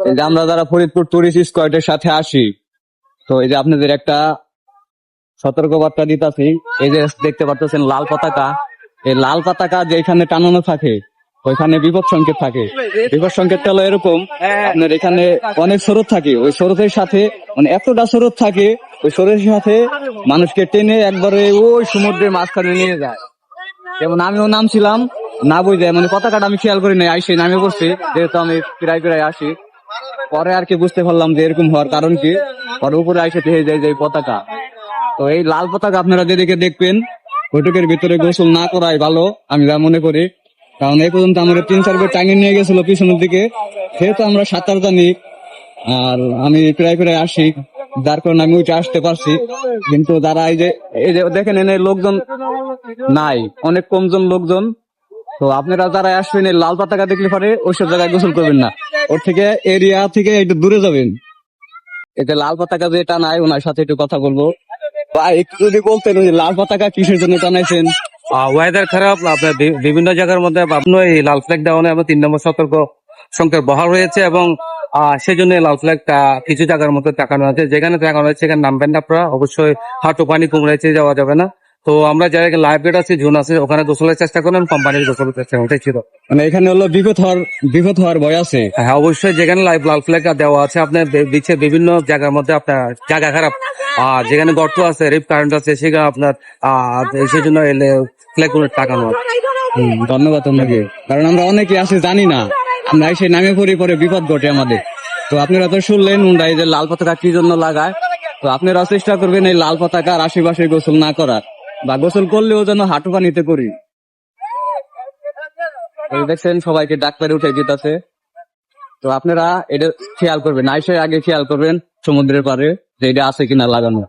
এই যে আমরা যারা ফরিদপুর টুরিস্ট স্কোয়াডের সাথে আসি, তো এই যে আপনাদের একটা সতর্কবার্তা দিতেছি। এই যে দেখতে পাচ্ছেন লাল পতাকা, এই লাল পতাকা যেখানে টানানো থাকে ওইখানে বিপদ সংকেত থাকে। বিপদ সংকেত হলো এরকম, আপনার এখানে অনেক স্রোত থাকে, ওই স্রোতের সাথে মানে এতটা স্রোত থাকে, ওই স্রোতের সাথে মানুষকে টেনে একবারে ওই সমুদ্রের মাঝখানে নিয়ে যায়। যেমন আমিও নামছিলাম, না বুঝে মানে পতাকাটা আমি খেয়াল করি নাই, আইসে নামে পড়ছি, যেহেতু আমি প্রায় প্রায় আসি। পরে আর কি বুঝতে পারলাম যে এরকম হওয়ার কারণ কি, পরে উপরে আইসে দেখে যায় যে পতাকা। তো এই লাল পতাকা আপনারা যেদিকে দেখবেন ওইটুকের ভিতরে গোসল না করাই ভালো, আমি যা মনে করি। কারণ এই পর্যন্ত আমরা 3-4 বার টাঙিয়ে নিয়ে গেছিল পিছনের দিকে, যেহেতু আমরা সাঁতার জানি আর আমি প্রায় প্রায় আসি, যার কারণে আমি উঠে আসতে পারছি। কিন্তু যারা এই যে দেখেন এনে লোকজন নাই, অনেক কমজন লোকজন। তো আপনারা যারা আসবেন এই লাল পতাকা দেখলে পরে ওইসব জায়গায় গোসল করবেন না, ওর থেকে এরিয়া থেকে একটু দূরে যাবেন। এতে লাল পতাকা যে টানায় ওনার সাথে একটু কথা বলবো। ভাই একটু যদি বলতেন ওই লাল পতাকা কিসের জন্য টানাইছেন? ওয়েদার খারাপ, আপনার বিভিন্ন জায়গার মধ্যে আপনার এই লাল ফ্ল্যাগ দেওয়া এবং 3 নম্বর সতর্ক সংকেত বহাল রয়েছে এবং সেই জন্য লাল ফ্ল্যাগটা কিছু জায়গার মধ্যে টাকানো আছে। যেখানে টাকানো হয়েছে সেখানে নামবেন না আপনারা, অবশ্যই হাঁটু পানি কুমড়াইছে যাওয়া যাবে না। তো আমরা যারা লাইফ গার্ড আছে, জোন আছে, ওখানে গোসলের চেষ্টা করেন, কোম্পানির গোসলের চেষ্টা করেন, এটাই ছিল। মানে এখানে হলো বিপদ হওয়ার ভয় আছে। হ্যাঁ, অবশ্যই যেখানে লাল ফ্ল্যাগ দেওয়া আছে আপনার দিচ্ছে বিভিন্ন জায়গার মধ্যে আপনার জায়গা খারাপ, যেখানে গর্ত আছে, রিপ কারেন্ট আছে, সেখানে আপনার সেই জন্য ফ্ল্যাগ গুলো টাকানো আছে। ধন্যবাদ আপনাকে, কারণ আমরা অনেকে আসে জানি না, আমরা এসে নামে পড়ি, পরে বিপদ ঘটে আমাদের। তো আপনারা তো শুনলেন উন্ডা এই যে লাল পতাকা কি জন্য লাগায়। তো আপনারা চেষ্টা করবেন এই লাল পতাকার আশেপাশে গোসল না করার, বা গোসল করলেও যেন হাঁটু পানিতে করি। দেখছেন সবাইকে ডাক্তারে উঠে যেতেছে। তো আপনারা এটা খেয়াল করবেন, আইসে আগে খেয়াল করবেন সমুদ্রের পারে যে এটা আছে কিনা লাগানো।